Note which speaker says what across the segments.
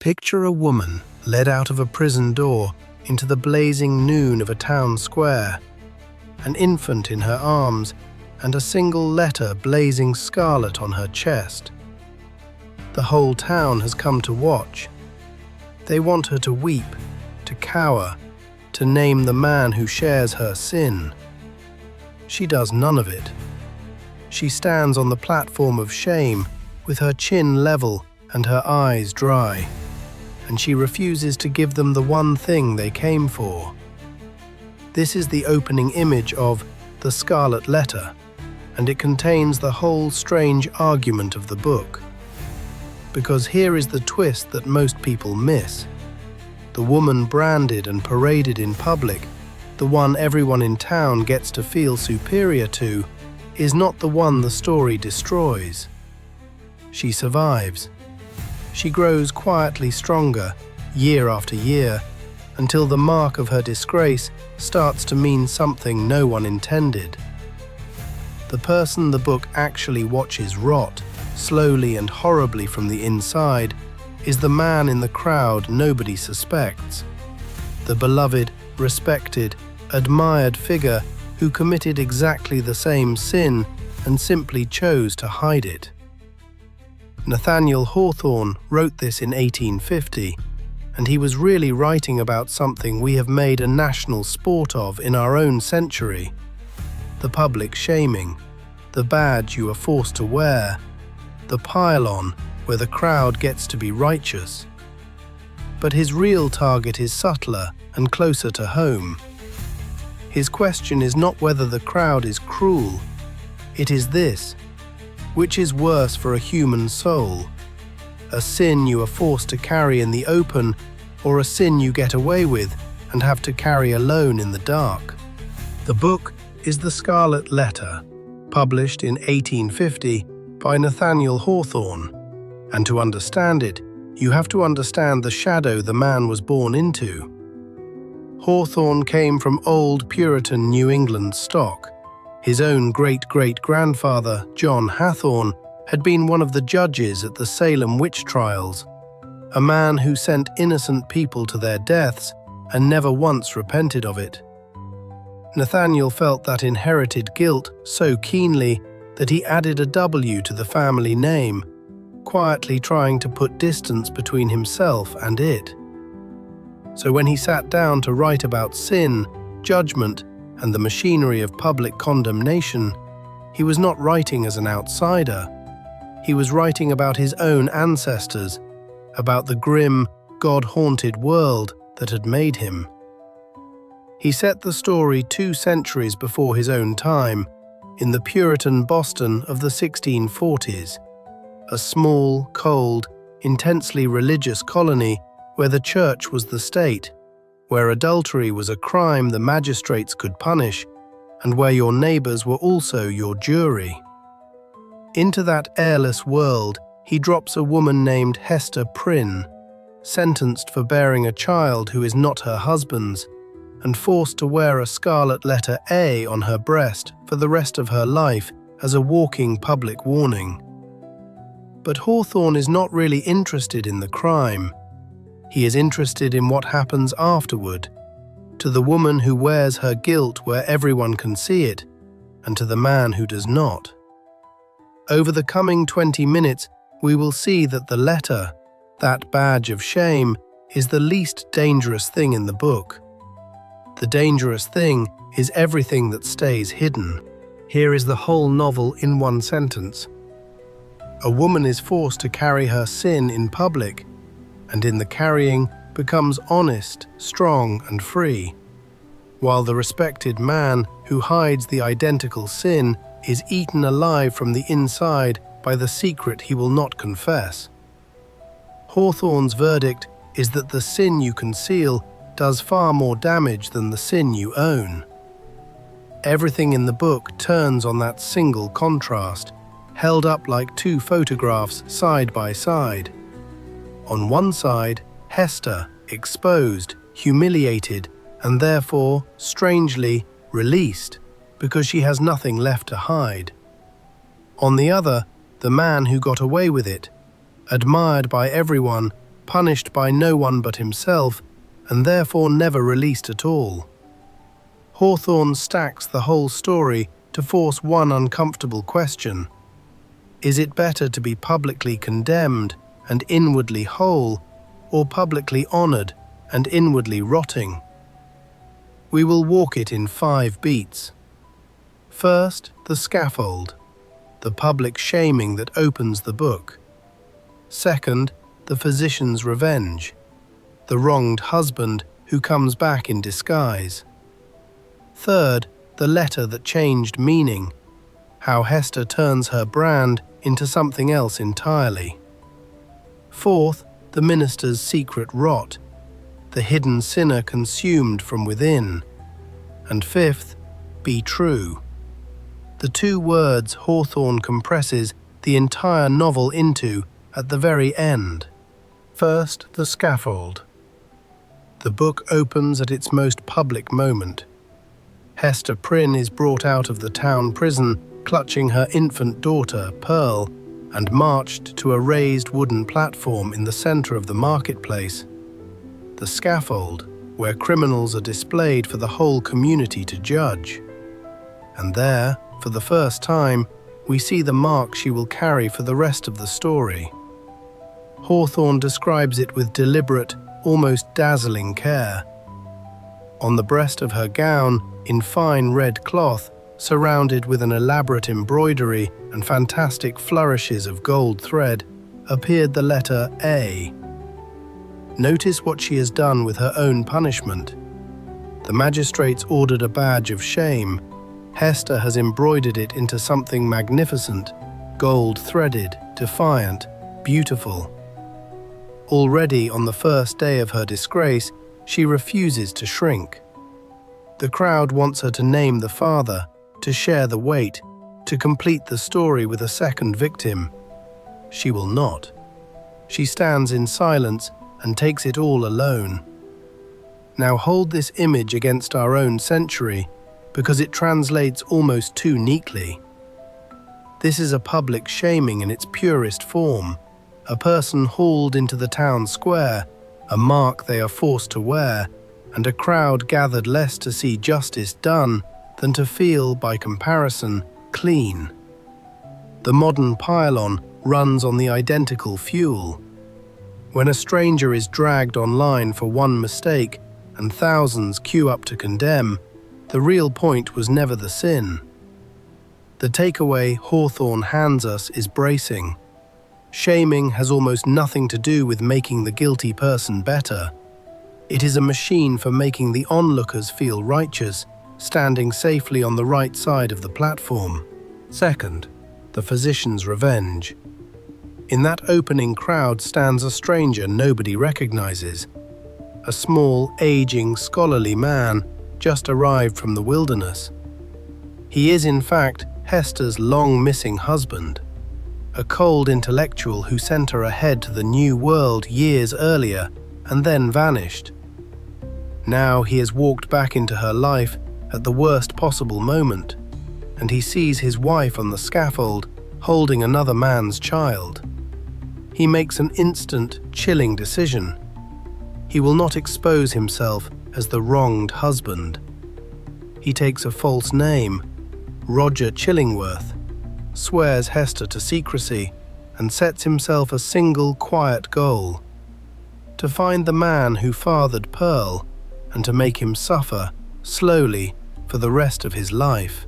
Speaker 1: Picture a woman led out of a prison door into the blazing noon of a town square, an infant in her arms and a single letter blazing scarlet on her chest. The whole town has come to watch. They want her to weep, to cower, to name the man who shares her sin. She does none of it. She stands on the platform of shame with her chin level and her eyes dry, and she refuses to give them the one thing they came for. This is the opening image of The Scarlet Letter, and it contains the whole strange argument of the book. Because here is the twist that most people miss. The woman branded and paraded in public, the one everyone in town gets to feel superior to, is not the one the story destroys. She survives. She grows quietly stronger, year after year, until the mark of her disgrace starts to mean something no one intended. The person the book actually watches rot, slowly and horribly from the inside, is the man in the crowd nobody suspects. The beloved, respected, admired figure who committed exactly the same sin and simply chose to hide it. Nathaniel Hawthorne wrote this in 1850, and he was really writing about something we have made a national sport of in our own century: the public shaming, the badge you are forced to wear, the pile-on where the crowd gets to be righteous. But his real target is subtler and closer to home. His question is not whether the crowd is cruel. It is this: which is worse for a human soul? A sin you are forced to carry in the open, or a sin you get away with and have to carry alone in the dark? The book is The Scarlet Letter, published in 1850 by Nathaniel Hawthorne, and to understand it, you have to understand the shadow the man was born into. Hawthorne came from old Puritan New England stock. His own great-great-grandfather, John Hawthorne, had been one of the judges at the Salem witch trials, a man who sent innocent people to their deaths and never once repented of it. Nathaniel felt that inherited guilt so keenly that he added a W to the family name, quietly trying to put distance between himself and it. So when he sat down to write about sin, judgment, and the machinery of public condemnation, he was not writing as an outsider. He was writing about his own ancestors, about the grim, God-haunted world that had made him. He set the story 2 centuries before his own time, in the Puritan Boston of the 1640s, a small, cold, intensely religious colony where the church was the state, where adultery was a crime the magistrates could punish, and where your neighbors were also your jury. Into that airless world, he drops a woman named Hester Prynne, sentenced for bearing a child who is not her husband's, and forced to wear a scarlet letter A on her breast for the rest of her life as a walking public warning. But Hawthorne is not really interested in the crime. He is interested in what happens afterward, to the woman who wears her guilt where everyone can see it, and to the man who does not. Over the coming 20 minutes, we will see that the letter, that badge of shame, is the least dangerous thing in the book. The dangerous thing is everything that stays hidden. Here is the whole novel in one sentence. A woman is forced to carry her sin in public, and in the carrying becomes honest, strong, and free, while the respected man who hides the identical sin is eaten alive from the inside by the secret he will not confess. Hawthorne's verdict is that the sin you conceal does far more damage than the sin you own. Everything in the book turns on that single contrast, held up like 2 photographs side by side. On one side, Hester, exposed, humiliated, and therefore, strangely, released, because she has nothing left to hide. On the other, the man who got away with it, admired by everyone, punished by no one but himself, and therefore never released at all. Hawthorne stacks the whole story to force one uncomfortable question. Is it better to be publicly condemned and inwardly whole, or publicly honoured and inwardly rotting? We will walk it in 5 beats. First, the scaffold, the public shaming that opens the book. Second, the physician's revenge, the wronged husband who comes back in disguise. Third, the letter that changed meaning, how Hester turns her brand into something else entirely. Fourth, the minister's secret rot, the hidden sinner consumed from within. And fifth, be true. The 2 words Hawthorne compresses the entire novel into at the very end. First, the scaffold. The book opens at its most public moment. Hester Prynne is brought out of the town prison, clutching her infant daughter, Pearl, and marched to a raised wooden platform in the centre of the marketplace. The scaffold, where criminals are displayed for the whole community to judge. And there, for the first time, we see the mark she will carry for the rest of the story. Hawthorne describes it with deliberate, almost dazzling care. On the breast of her gown, in fine red cloth, surrounded with an elaborate embroidery and fantastic flourishes of gold thread, appeared the letter A. Notice what she has done with her own punishment. The magistrates ordered a badge of shame. Hester has embroidered it into something magnificent, gold-threaded, defiant, beautiful. Already on the first day of her disgrace, she refuses to shrink. The crowd wants her to name the father, to share the weight, to complete the story with a second victim. She will not. She stands in silence and takes it all alone. Now hold this image against our own century, because it translates almost too neatly. This is a public shaming in its purest form, a person hauled into the town square, a mark they are forced to wear, and a crowd gathered less to see justice done than to feel, by comparison, clean. The modern pile-on runs on the identical fuel. When a stranger is dragged online for one mistake and thousands queue up to condemn, the real point was never the sin. The takeaway Hawthorne hands us is bracing. Shaming has almost nothing to do with making the guilty person better. It is a machine for making the onlookers feel righteous, standing safely on the right side of the platform. Second, the physician's revenge. In that opening crowd stands a stranger nobody recognizes. A small, aging, scholarly man just arrived from the wilderness. He is, in fact, Hester's long-missing husband, a cold intellectual who sent her ahead to the New World years earlier and then vanished. Now he has walked back into her life at the worst possible moment, and he sees his wife on the scaffold holding another man's child. He makes an instant, chilling decision. He will not expose himself as the wronged husband. He takes a false name, Roger Chillingworth, swears Hester to secrecy, and sets himself a single quiet goal: to find the man who fathered Pearl and to make him suffer, slowly, for the rest of his life.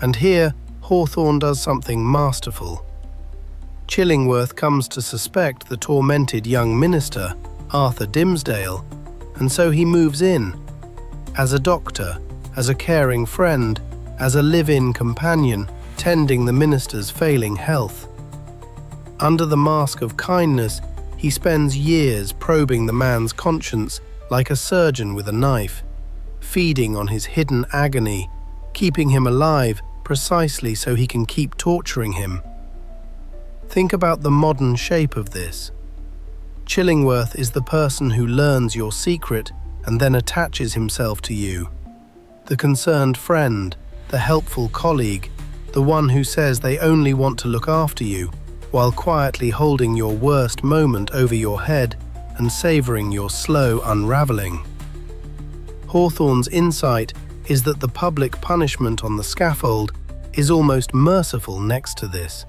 Speaker 1: And here, Hawthorne does something masterful. Chillingworth comes to suspect the tormented young minister, Arthur Dimmesdale, and so he moves in, as a doctor, as a caring friend, as a live-in companion, tending the minister's failing health. Under the mask of kindness, he spends years probing the man's conscience like a surgeon with a knife, feeding on his hidden agony, keeping him alive precisely so he can keep torturing him. Think about the modern shape of this. Chillingworth is the person who learns your secret and then attaches himself to you. The concerned friend, the helpful colleague, the one who says they only want to look after you, while quietly holding your worst moment over your head and savouring your slow unravelling. Hawthorne's insight is that the public punishment on the scaffold is almost merciful next to this.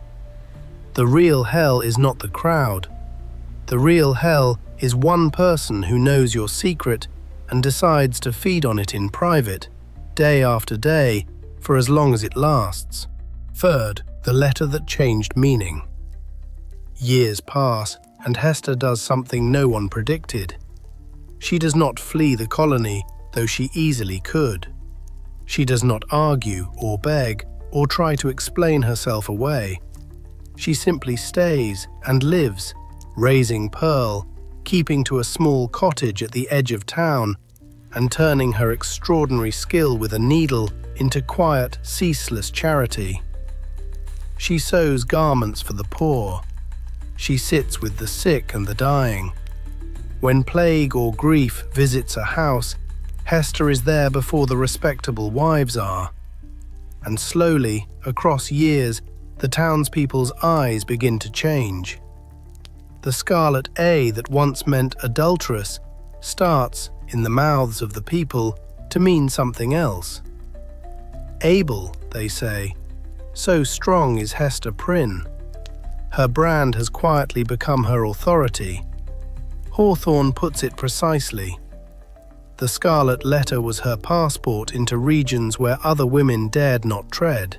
Speaker 1: The real hell is not the crowd. The real hell is one person who knows your secret and decides to feed on it in private, day after day, for as long as it lasts. Third, the letter that changed meaning. Years pass, and Hester does something no one predicted. She does not flee the colony, though she easily could. She does not argue or beg or try to explain herself away. She simply stays and lives, raising Pearl, keeping to a small cottage at the edge of town, and turning her extraordinary skill with a needle into quiet, ceaseless charity. She sews garments for the poor. She sits with the sick and the dying. When plague or grief visits a house, Hester is there before the respectable wives are. And slowly, across years, the townspeople's eyes begin to change. The scarlet A that once meant adulteress starts, in the mouths of the people, to mean something else. Able, they say. So strong is Hester Prynne. Her brand has quietly become her authority. Hawthorne puts it precisely. The Scarlet Letter was her passport into regions where other women dared not tread.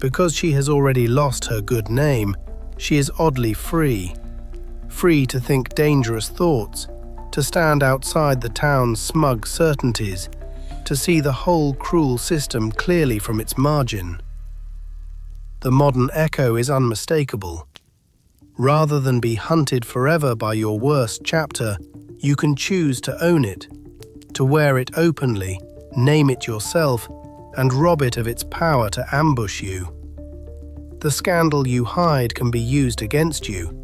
Speaker 1: Because she has already lost her good name, she is oddly free. Free to think dangerous thoughts, to stand outside the town's smug certainties, to see the whole cruel system clearly from its margin. The modern echo is unmistakable. Rather than be hunted forever by your worst chapter, you can choose to own it, to wear it openly, name it yourself, and rob it of its power to ambush you. The scandal you hide can be used against you.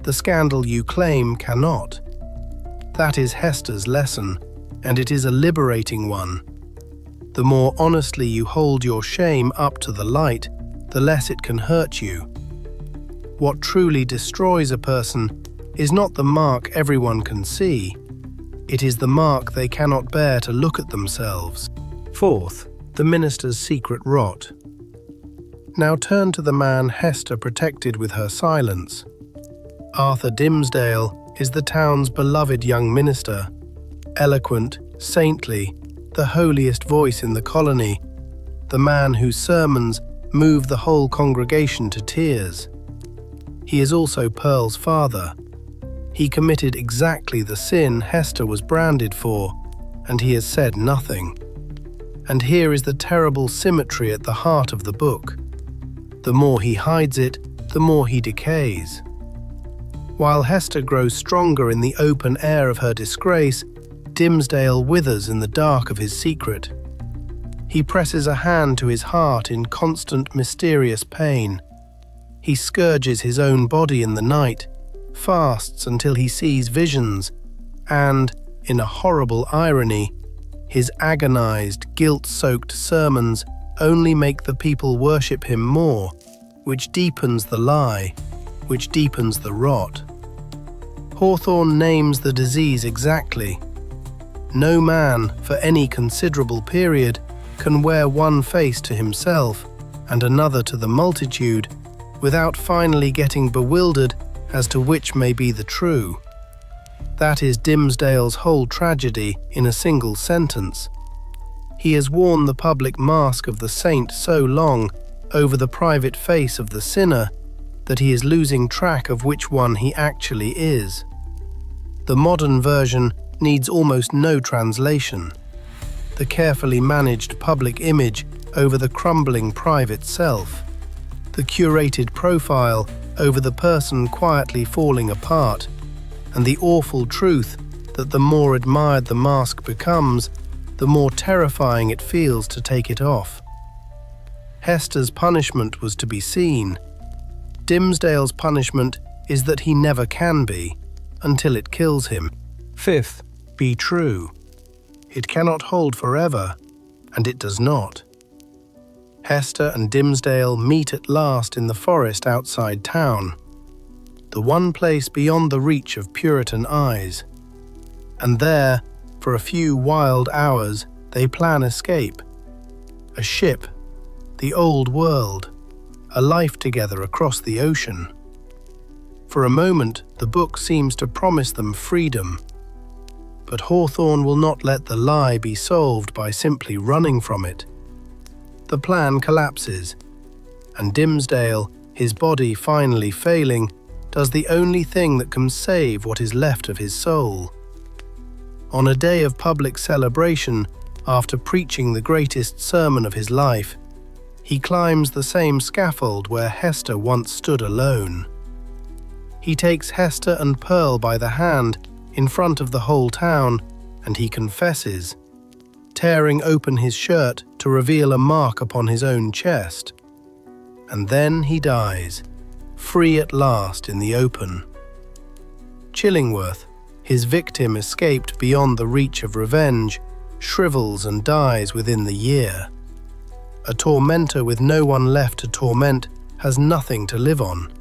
Speaker 1: The scandal you claim cannot. That is Hester's lesson, and it is a liberating one. The more honestly you hold your shame up to the light, the less it can hurt you. What truly destroys a person is not the mark everyone can see. It is the mark they cannot bear to look at themselves. Fourth, the minister's secret rot. Now turn to the man Hester protected with her silence. Arthur Dimmesdale is the town's beloved young minister, eloquent, saintly, the holiest voice in the colony, the man whose sermons move the whole congregation to tears. He is also Pearl's father. He committed exactly the sin Hester was branded for, and he has said nothing. And here is the terrible symmetry at the heart of the book. The more he hides it, the more he decays. While Hester grows stronger in the open air of her disgrace, Dimmesdale withers in the dark of his secret. He presses a hand to his heart in constant mysterious pain. He scourges his own body in the night, fasts until he sees visions, and, in a horrible irony, his agonized, guilt-soaked sermons only make the people worship him more, which deepens the lie, which deepens the rot. Hawthorne names the disease exactly. No man, for any considerable period, can wear one face to himself and another to the multitude without finally getting bewildered as to which may be the true. That is Dimmesdale's whole tragedy in a single sentence. He has worn the public mask of the saint so long over the private face of the sinner that he is losing track of which one he actually is. The modern version needs almost no translation. The carefully managed public image over the crumbling private self, the curated profile over the person quietly falling apart, and the awful truth that the more admired the mask becomes, the more terrifying it feels to take it off. Hester's punishment was to be seen. Dimmesdale's punishment is that he never can be, until it kills him. Fifth, be true. It cannot hold forever, and it does not. Hester and Dimmesdale meet at last in the forest outside town, the one place beyond the reach of Puritan eyes. And there, for a few wild hours, they plan escape. A ship, the old world, a life together across the ocean. For a moment, the book seems to promise them freedom. But Hawthorne will not let the lie be solved by simply running from it. The plan collapses, and Dimmesdale, his body finally failing, does the only thing that can save what is left of his soul. On a day of public celebration, after preaching the greatest sermon of his life, he climbs the same scaffold where Hester once stood alone. He takes Hester and Pearl by the hand in front of the whole town, and he confesses, tearing open his shirt to reveal a mark upon his own chest. And then he dies, free at last in the open. Chillingworth, his victim escaped beyond the reach of revenge, shrivels and dies within the year. A tormentor with no one left to torment has nothing to live on.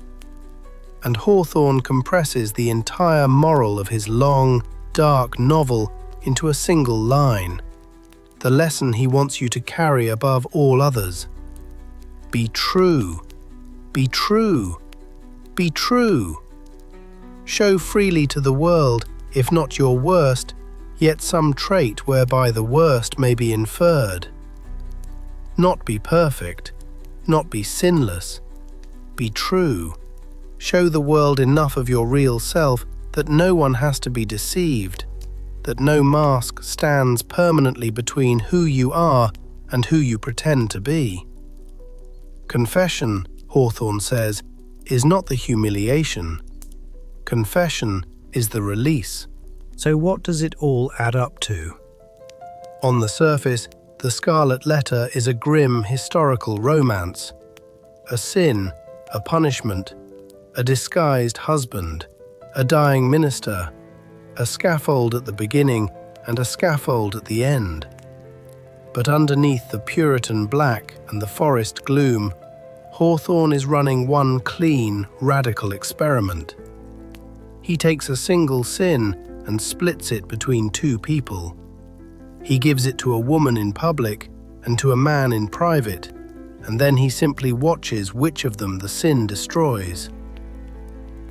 Speaker 1: And Hawthorne compresses the entire moral of his long, dark novel into a single line, the lesson he wants you to carry above all others. Be true, be true, be true. Show freely to the world, if not your worst, yet some trait whereby the worst may be inferred. Not be perfect, not be sinless, be true. Show the world enough of your real self that no one has to be deceived, that no mask stands permanently between who you are and who you pretend to be. Confession, Hawthorne says, is not the humiliation. Confession is the release. So what does it all add up to? On the surface, The Scarlet Letter is a grim historical romance. A sin, a punishment, a disguised husband, a dying minister, a scaffold at the beginning and a scaffold at the end. But underneath the Puritan black and the forest gloom, Hawthorne is running one clean, radical experiment. He takes a single sin and splits it between two people. He gives it to a woman in public and to a man in private, and then he simply watches which of them the sin destroys.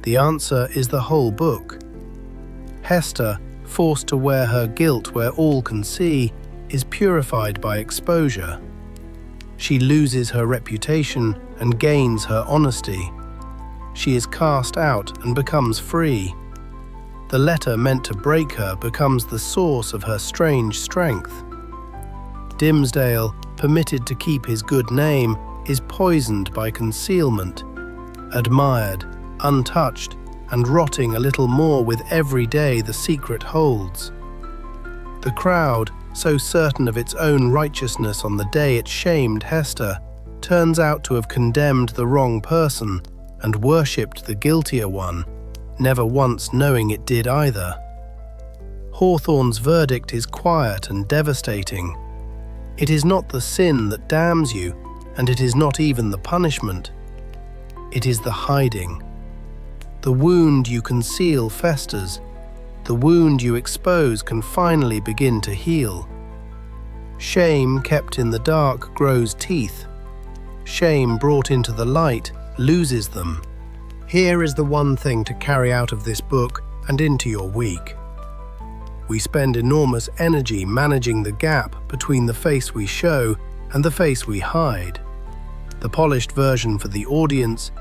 Speaker 1: The answer is the whole book. Hester, forced to wear her guilt where all can see, is purified by exposure. She loses her reputation and gains her honesty. She is cast out and becomes free. The letter meant to break her becomes the source of her strange strength. Dimmesdale, permitted to keep his good name, is poisoned by concealment, admired, untouched, and rotting a little more with every day the secret holds. The crowd, so certain of its own righteousness on the day it shamed Hester, turns out to have condemned the wrong person and worshipped the guiltier one, never once knowing it did either. Hawthorne's verdict is quiet and devastating. It is not the sin that damns you, and it is not even the punishment. It is the hiding. The wound you conceal festers. The wound you expose can finally begin to heal. Shame kept in the dark grows teeth. Shame brought into the light loses them. Here is the one thing to carry out of this book and into your week. We spend enormous energy managing the gap between the face we show and the face we hide. The polished version for the audience,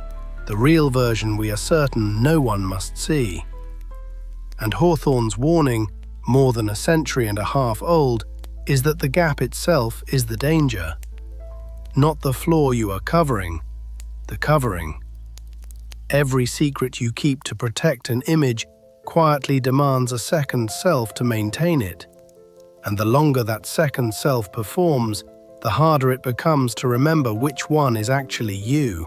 Speaker 1: the real version we are certain no one must see. And Hawthorne's warning, more than a century and a half old, is that the gap itself is the danger. Not the flaw you are covering, the covering. Every secret you keep to protect an image quietly demands a second self to maintain it. And the longer that second self performs, the harder it becomes to remember which one is actually you.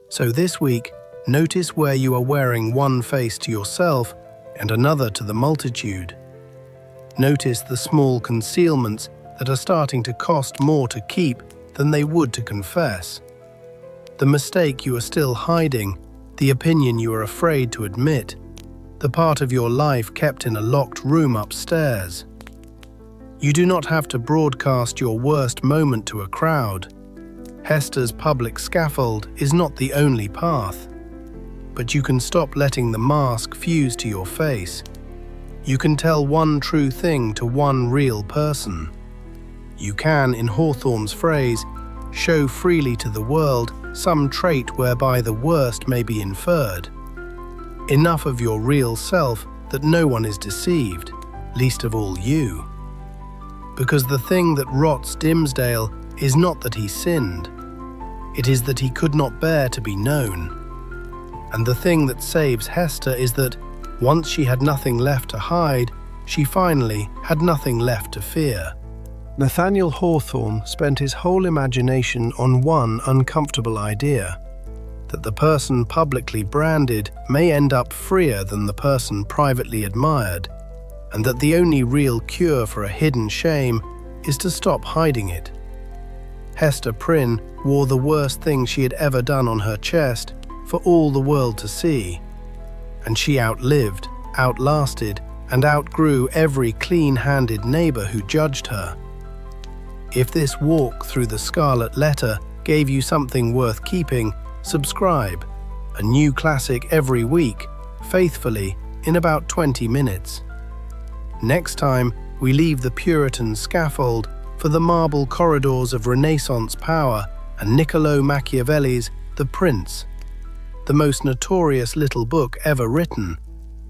Speaker 1: So this week, notice where you are wearing one face to yourself and another to the multitude. Notice the small concealments that are starting to cost more to keep than they would to confess. The mistake you are still hiding, the opinion you are afraid to admit, the part of your life kept in a locked room upstairs. You do not have to broadcast your worst moment to a crowd. Hester's public scaffold is not the only path. But you can stop letting the mask fuse to your face. You can tell one true thing to one real person. You can, in Hawthorne's phrase, show freely to the world some trait whereby the worst may be inferred. Enough of your real self that no one is deceived, least of all you. Because the thing that rots Dimmesdale is not that he sinned, it is that he could not bear to be known. And the thing that saves Hester is that, once she had nothing left to hide, she finally had nothing left to fear. Nathaniel Hawthorne spent his whole imagination on one uncomfortable idea: that the person publicly branded may end up freer than the person privately admired, and that the only real cure for a hidden shame is to stop hiding it. Hester Prynne wore the worst thing she had ever done on her chest for all the world to see, and she outlived, outlasted, and outgrew every clean-handed neighbor who judged her. If this walk through the Scarlet Letter gave you something worth keeping, subscribe. A new classic every week, faithfully, in about 20 minutes. Next time, we leave the Puritan scaffold for the marble corridors of Renaissance power and Niccolo Machiavelli's The Prince, the most notorious little book ever written,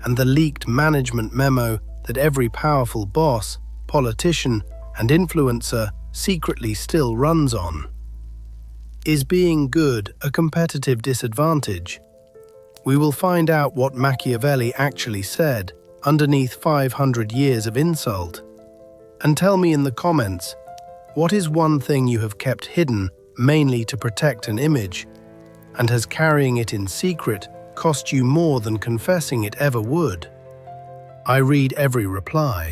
Speaker 1: and the leaked management memo that every powerful boss, politician, and influencer secretly still runs on. Is being good a competitive disadvantage? We will find out what Machiavelli actually said underneath 500 years of insult. And tell me in the comments, what is one thing you have kept hidden mainly to protect an image, and has carrying it in secret cost you more than confessing it ever would? I read every reply.